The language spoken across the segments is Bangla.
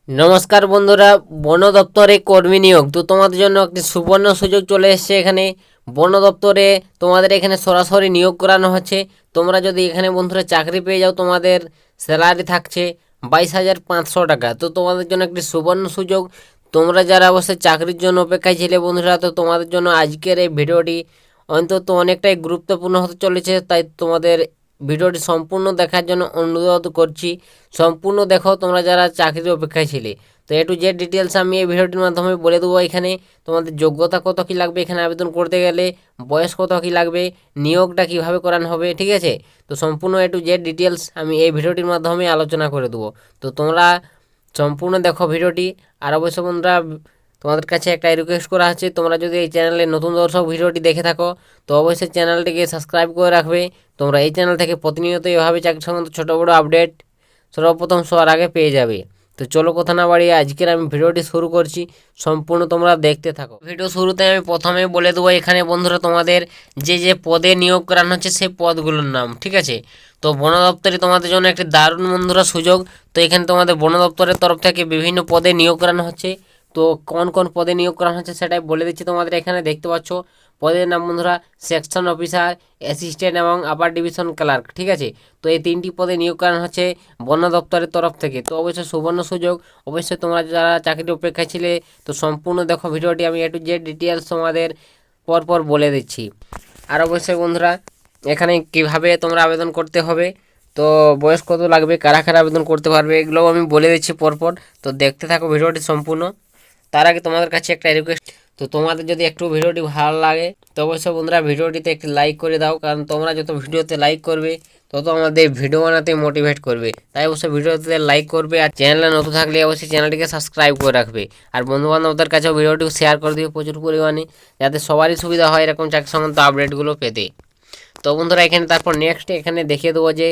নমস্কার বন্ধুরা, বন দপ্তরে কর্মী নিয়োগ। তো তোমাদের জন্য একটি সুবর্ণ সুযোগ চলে এসেছে। এখানে বন দপ্তরে তোমাদের এখানে সরাসরি নিয়োগ করানো হচ্ছে। তোমরা যদি এখানে বন্ধুরা চাকরি পেয়ে যাও, তোমাদের স্যালারি থাকছে 22,500 টাকা। তো তোমাদের জন্য একটি সুবর্ণ সুযোগ। তোমরা যারা অবশ্যই চাকরির জন্য অপেক্ষায় ছিলে বন্ধুরা, তো তোমাদের জন্য আজকের এই ভিডিওটি অন্তত অনেকটাই গুরুত্বপূর্ণ হতে চলেছে। তাই তোমাদের ভিডিওটি সম্পূর্ণ দেখার জন্য অনুরোধ করছি। সম্পূর্ণ দেখো তোমরা যারা চাকরির অপেক্ষায় ছিলে। তো টু জেড ডিটেলস আমি এই ভিডিওটির মাধ্যমে বলে দেবো। এখানে তোমাদের যোগ্যতা কত কী লাগবে এখানে আবেদন করতে গেলে, বয়স কত কী লাগবে, নিয়োগটা কিভাবে করানো হবে, ঠিক আছে। তো সম্পূর্ণ টু জেড ডিটেলস আমি এই ভিডিওটির মাধ্যমে আলোচনা করে দেবো। তো তোমরা সম্পূর্ণ দেখো ভিডিওটি। আর অবশ্য বন্ধুরা, তোমাদের কাছে একটা রিকোয়েস্ট করা হচ্ছে, তোমরা যদি এই চ্যানেলে নতুন দর্শক ভিডিওটি দেখে থাকো তো অবশ্যই চ্যানেলটিকে সাবস্ক্রাইব করে রাখবে। তোমরা এই চ্যানেল থেকে প্রতিনিয়ত এভাবে চাকরি সংক্রান্ত ছোটো বড়ো আপডেট সর্বপ্রথম সবার আগে পেয়ে যাবে। তো চলো কথা না বাড়িয়ে আজকের আমি ভিডিওটি শুরু করছি। সম্পূর্ণ তোমরা দেখতে থাকো। ভিডিও শুরুতে আমি প্রথমে বলে দেবো এখানে বন্ধুরা তোমাদের যে যে পদে নিয়োগ করানো হচ্ছে সেই পদগুলোর নাম, ঠিক আছে। তো বন দপ্তরে তোমাদের জন্য একটি দারুণ বন্ধুরা সুযোগ। তো এখানে তোমাদের বন দপ্তরের তরফ থেকে বিভিন্ন পদে নিয়োগ করানো হচ্ছে। তো কোন কোন পদে নিয়োগ করানো হচ্ছে সেটাই বলে দিচ্ছি তোমাদের। এখানে দেখতে পাচ্ছ পদের নাম বন্ধুরা সেকশন অফিসার, অ্যাসিস্ট্যান্ট এবং আপার ডিভিশন ক্লার্ক, ঠিক আছে। তো এই তিনটি পদে নিয়োগ করানো হচ্ছে বন দপ্তরের তরফ থেকে। তো অবশ্যই সুবর্ণ সুযোগ। অবশ্যই তোমরা যারা চাকরির অপেক্ষায় ছিলে তো সম্পূর্ণ দেখো ভিডিওটি। আমি টু জেড ডিটেলস তোমাদের পরপর বলে দিচ্ছি। আর অবশ্যই বন্ধুরা এখানে কিভাবে তোমরা আবেদন করতে হবে, তো বয়স কত লাগবে, কারা কারা আবেদন করতে পারবে, এগুলোও আমি বলে দিচ্ছি পরপর। তো দেখতে থাকো ভিডিওটি সম্পূর্ণ। তার আগে তোমাদের কাছে একটা রিকোয়েস্ট, তো তোমাদের যদি একটু ভিডিওটি ভালো লাগে তো অবশ্যই বন্ধুরা ভিডিওটিতে একটি লাইক করে দাও। কারণ তোমরা যত ভিডিওতে লাইক করবে তত আমাদের ভিডিও বানাতে মোটিভেট করবে। তাই অবশ্যই ভিডিওতে লাইক করবে। আর চ্যানেলে নতুন থাকলে অবশ্যই চ্যানেলটিকে সাবস্ক্রাইব করে রাখবে। আর বন্ধুবান্ধবদের কাছেও ভিডিওটি শেয়ার করে দিবে প্রচুর পরিমাণে, যাতে সবারই সুবিধা হয় এরকম চাকরি সংক্রান্ত আপডেটগুলো পেতে। তো বন্ধুরা এখানে তারপর নেক্সট এখানে দেখিয়ে দেবো যে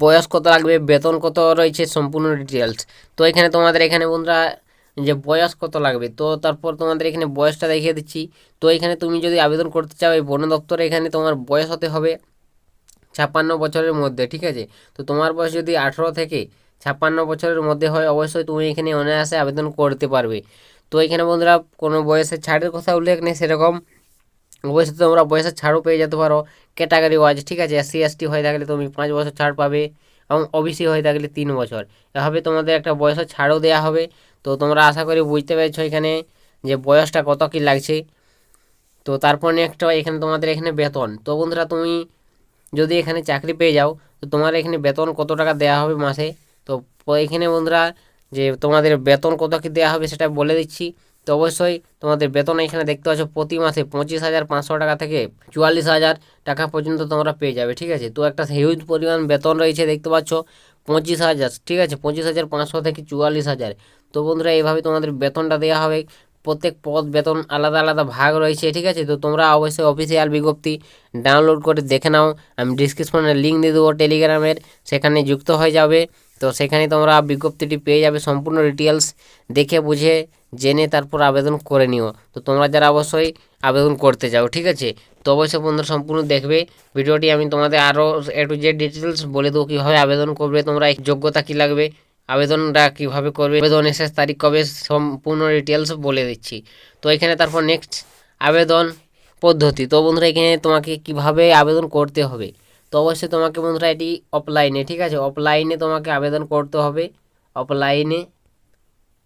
বয়স কত লাগবে, বেতন কত রয়েছে, সম্পূর্ণ ডিটেলস। তো এখানে তোমাদের এখানে বন্ধুরা যে বয়স কত লাগবে, তো তারপর তোমাদের এখানে বয়সটা দেখিয়ে দিচ্ছি। তো এখানে তুমি যদি আবেদন করতে চাও এই বন দপ্তরে, এখানে তোমার বয়স হতে হবে 56 বছরের মধ্যে, ঠিক আছে। তো তোমার বয়স যদি 18 থেকে 56 বছরের মধ্যে হয় অবশ্যই তুমি এখানে অনায়াসে আবেদন করতে পারবে। তো এখানে বন্ধুরা কোনো বয়সের ছাড়ের কথা উল্লেখ নেই সেরকম। অবশ্যই তোমরা বয়সের ছাড়ও পেয়ে যেতে পারো ক্যাটাগরি ওয়াইজ, ঠিক আছে। SC ST হয়ে থাকলে তুমি 5 বছর ছাড় পাবে এবং OBC হয়ে থাকলে 3 বছর। এভাবে তোমাদের একটা বয়সের ছাড়ও দেওয়া হবে। তো তোমরা আশা করি বুঝতে পেরেছো এখানে যে বয়সটা কত কী লাগছে। তো তারপর নেক্সট এখানে তোমাদের এখানে বেতন। তো বন্ধুরা তুমি যদি এখানে চাকরি পেয়ে যাও তো তোমার এখানে বেতন কত টাকা দেওয়া হবে মাসে। তো এখানে বন্ধুরা যে তোমাদের বেতন কত কী দেওয়া হবে সেটা বলে দিচ্ছি। তো অবশ্যই তোমাদের বেতন এখানে দেখতে পাচ্ছ প্রতি মাসে 25,500 টাকা থেকে 44,000 টাকা পর্যন্ত তোমরা পেয়ে যাবে, ঠিক আছে। তো একটা হিউজ পরিমাণ বেতন রয়েছে দেখতে পাচ্ছ 25,000, ঠিক আছে, 25,500 থেকে 44,000। তো বন্ধুরা এইভাবে তোমাদের বেতনটা দেওয়া হবে। প্রত্যেক পদ বেতন আলাদা আলাদা ভাগ রয়েছে, ঠিক আছে। তো তোমরা অবশ্যই অফিসিয়াল বিজ্ঞপ্তি ডাউনলোড করে দেখে নাও। আমি ডিসক্রিপশনে লিঙ্ক দিয়ে দেবো টেলিগ্রামের, সেখানে যুক্ত হয়ে যাবে। তো সেখানে তোমরা বিজ্ঞপ্তিটি পেয়ে যাবে। সম্পূর্ণ ডিটেলস দেখে বুঝে জেনে তারপর আবেদন করে নিও। তো তোমরা যারা অবশ্যই আবেদন করতে চাও, ঠিক আছে। তো অবশ্যই বন্ধুরা সম্পূর্ণ দেখবে ভিডিওটি। আমি তোমাদের আরও টু জেড ডিটেলস বলে দেবো কীভাবে আবেদন করবে, তোমরা যোগ্যতা কী লাগবে, আবেদনটা কীভাবে করবে, আবেদনের শেষ তারিখ কবে, সম্পূর্ণ ডিটেলস বলে দিচ্ছি। তো এখানে তারপর নেক্সট আবেদন পদ্ধতি। তো বন্ধুরা এখানে তোমাকে কিভাবে আবেদন করতে হবে, তো অবশ্যই তোমাকে বন্ধুরা এটি অফলাইনে, ঠিক আছে, অফলাইনে তোমাকে আবেদন করতে হবে, অফলাইনে,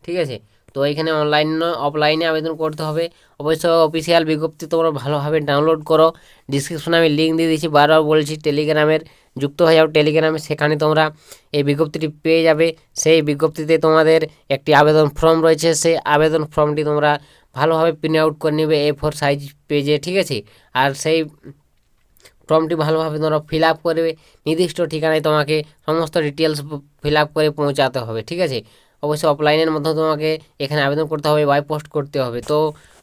ঠিক আছে। তো এখানে অনলাইন অফলাইনে আবেদন করতে হবে। অবশ্যই অফিসিয়াল বিজ্ঞপ্তি তোমরা ভালোভাবে ডাউনলোড করো। ডিসক্রিপশনে আমি লিঙ্ক দিয়ে দিচ্ছি, বারবার বলছি টেলিগ্রামের যুক্ত হয়ে যাও টেলিগ্রামে, সেখানে তোমরা এই বিজ্ঞপ্তিটি পেয়ে যাবে। সেই বিজ্ঞপ্তিতে তোমাদের একটি আবেদন ফর্ম রয়েছে, সেই আবেদন ফর্মটি তোমরা ভালোভাবে প্রিন্ট আউট করে নেবে A4 সাইজ পেজে, ঠিক আছে। আর সেই ফর্মটি ভালোভাবে তোমরা ফিল আপ করবে। নির্দিষ্ট ঠিকানায় তোমাকে সমস্ত ডিটেলস ফিল আপ করে পৌঁছাতে হবে, ঠিক আছে। অবশ্যই অফলাইনের মধ্যে তোমাকে এখানে আবেদন করতে হবে, বাই পোস্ট করতে হবে। তো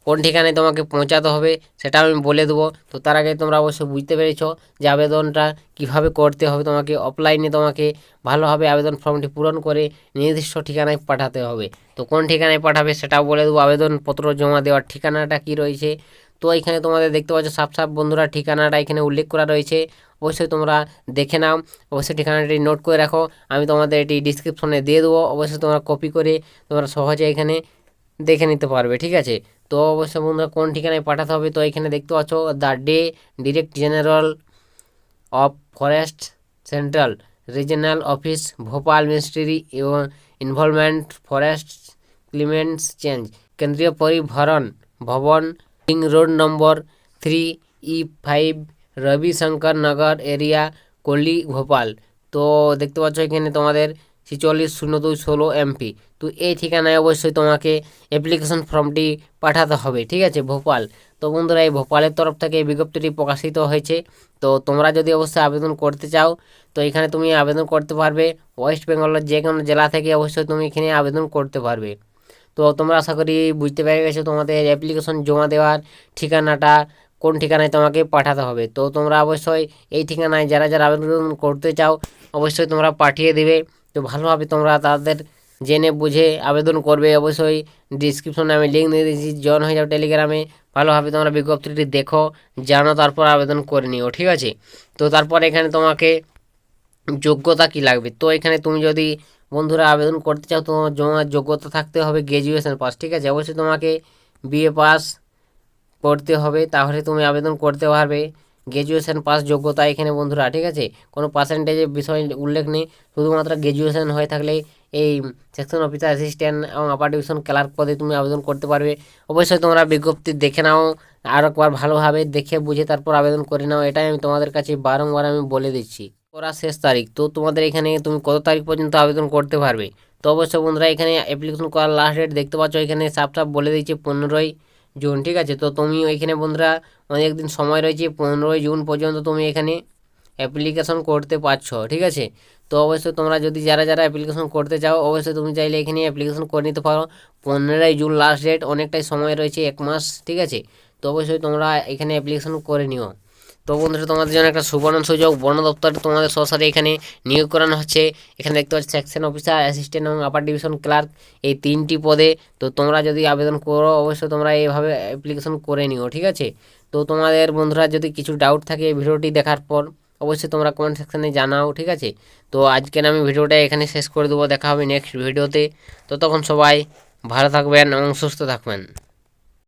কোন ঠিকানায় তোমাকে পৌঁছাতে হবে সেটা আমি বলে দেবো। তো তার আগে তোমরা অবশ্যই বুঝতে পেরেছো যে আবেদনটা কিভাবে করতে হবে। তোমাকে অফলাইনে তোমাকে ভালোভাবে আবেদন ফর্মটি পূরণ করে নির্দিষ্ট ঠিকানায় পাঠাতে হবে। তো কোন ঠিকানায় পাঠাবে সেটাও বলে দেবো। আবেদনপত্র জমা দেওয়ার ঠিকানাটা কি রয়েছে, তো এখানে তোমাদের দেখতে পাচ্ছ সাফ সাফ বন্ধুরা ঠিকানাটা এখানে উল্লেখ করা রয়েছে। অবশ্যই তোমরা দেখে নাও, অবশ্যই ঠিকানাটি নোট করে রাখো। আমি তোমাদের এটি ডিসক্রিপশনে দিয়ে দেবো, অবশ্যই তোমরা কপি করে তোমরা সহজে এখানে দেখে নিতে পারবে, ঠিক আছে। তো অবশ্যই বন্ধুরা কোন ঠিকানায় পাঠাতে হবে, তো এখানে দেখতে পাচ্ছ the day direct general of forest central regional office Bhopal ministry এবং ইনভলভমেंट फॉरेस्ट क्लीमेंट्स चेंज केंद्रीय परिवहन भवन ring road number 3E5 Ravishankar Nagar area कोली भोपाल। তো দেখতে পাচ্ছ এখানে তোমাদের 460216 MP। তো এই ঠিকানায় অবশ্যই তোমাকে অ্যাপ্লিকেশন ফর্মটি পাঠাতে হবে, ঠিক আছে, ভোপাল। তো বন্ধুরা এই ভোপালের তরফ থেকে এই বিজ্ঞপ্তিটি প্রকাশিত হয়েছে। তো তোমরা যদি অবশ্যই আবেদন করতে চাও তো এখানে তুমি আবেদন করতে পারবে। ওয়েস্ট বেঙ্গলের যে কোনো জেলা থেকে অবশ্যই তুমি এখানে আবেদন করতে পারবে। তো তোমরা আশা করি বুঝতে পেরে গেছো তোমাদের অ্যাপ্লিকেশন জমা দেওয়ার ঠিকানাটা কোন ঠিকানায় তোমাকে পাঠাতে হবে। তো তোমরা অবশ্যই এই ঠিকানায় যারা যারা আবেদন করতে চাও অবশ্যই তোমরা পাঠিয়ে দেবে। তো ভালোভাবে তোমরা তাদের জেনে বুঝে আবেদন করবে। অবশ্যই ডিসক্রিপশনে আমি লিঙ্ক দিয়ে দিয়েছি, জয়েন হয়ে যাও টেলিগ্রামে। ভালোভাবে তোমরা বিজ্ঞপ্তিটি দেখো, জানো, তারপর আবেদন করে নিও, ঠিক আছে। তো তারপর এখানে তোমাকে যোগ্যতা কি লাগবে, তো এখানে তুমি যদি বন্ধুরা আবেদন করতে চাও তো তোমার যোগ্যতা থাকতে হবে গ্র্যাজুয়েশন পাস, ঠিক আছে। অবশ্যই তোমাকে বিএ পাস করতে হবে, তাহলে তুমি আবেদন করতে পারবে। গ্র্যাজুয়েশন পাস যোগ্যতা এখানে বন্ধুরা, ঠিক আছে, কোনো পার্সেন্টেজের বিষয় উল্লেখ নেই, শুধুমাত্র গ্র্যাজুয়েশন হয়ে থাকলে এই সেকশন অফিসার অ্যাসিস্ট্যান্ট এবং আপার ডিভিশন ক্লার্ক পদে তুমি আবেদন করতে পারবে। অবশ্যই তোমরা বিজ্ঞপ্তি দেখে নাও, আর একবার ভালোভাবে দেখে বুঝে তারপর আবেদন করে নাও, এটাই আমি তোমাদের কাছে বারংবার আমি বলে দিচ্ছি। করার শেষ তারিখ, তো তোমাদের এখানে তুমি কত তারিখ পর্যন্ত আবেদন করতে পারবে। তো অবশ্যই বন্ধুরা এখানে অ্যাপ্লিকেশন করার লাস্ট ডেট দেখতে পাচ্ছ এখানে সাফ সাফ বলে দিয়েছে 15ই জুন, ঠিক আছে। তো তুমি এখানে বন্ধুরা অনেক দিন সময় রয়েছে, 15ই জুন পর্যন্ত তুমি এখানে অ্যাপ্লিকেশন করতে পারছো, ঠিক আছে। তো অবশ্যই তোমরা যদি যারা যারা অ্যাপ্লিকেশন করতে চাও অবশ্যই তুমি চাইলে এখানে অ্যাপ্লিকেশন করে নিতে পারো। 15ই জুন লাস্ট ডেট, অনেকটাই সময় রয়েছে, 1 মাস, ঠিক আছে। তো অবশ্যই তোমরা এখানে অ্যাপ্লিকেশন করে নিও। তো বন্ধুরা তোমাদের জন্য একটা সুবর্ণ সুযোগ, বন দপ্তরে তোমাদের সরাসরি এখানে নিয়োগ করানো হচ্ছে। এখানে দেখতে পাচ্ছি সেকশন অফিসার অ্যাসিস্ট্যান্ট এবং আপার ডিভিশন ক্লার্ক, এই 3টি পদে। তো তোমরা যদি আবেদন করো অবশ্যই তোমরা এইভাবে অ্যাপ্লিকেশন করে নিও, ঠিক আছে। তো তোমাদের বন্ধুরা যদি কিছু ডাউট থাকে এই ভিডিওটি দেখার পর অবশ্যই তোমরা কমেন্ট সেকশনে জানাও, ঠিক আছে। তো আজকের আমি ভিডিওটা এখানে শেষ করে দেবো, দেখা হবে নেক্সট ভিডিওতে। তো তখন সবাই ভালো থাকবেন এবং সুস্থ থাকবেন।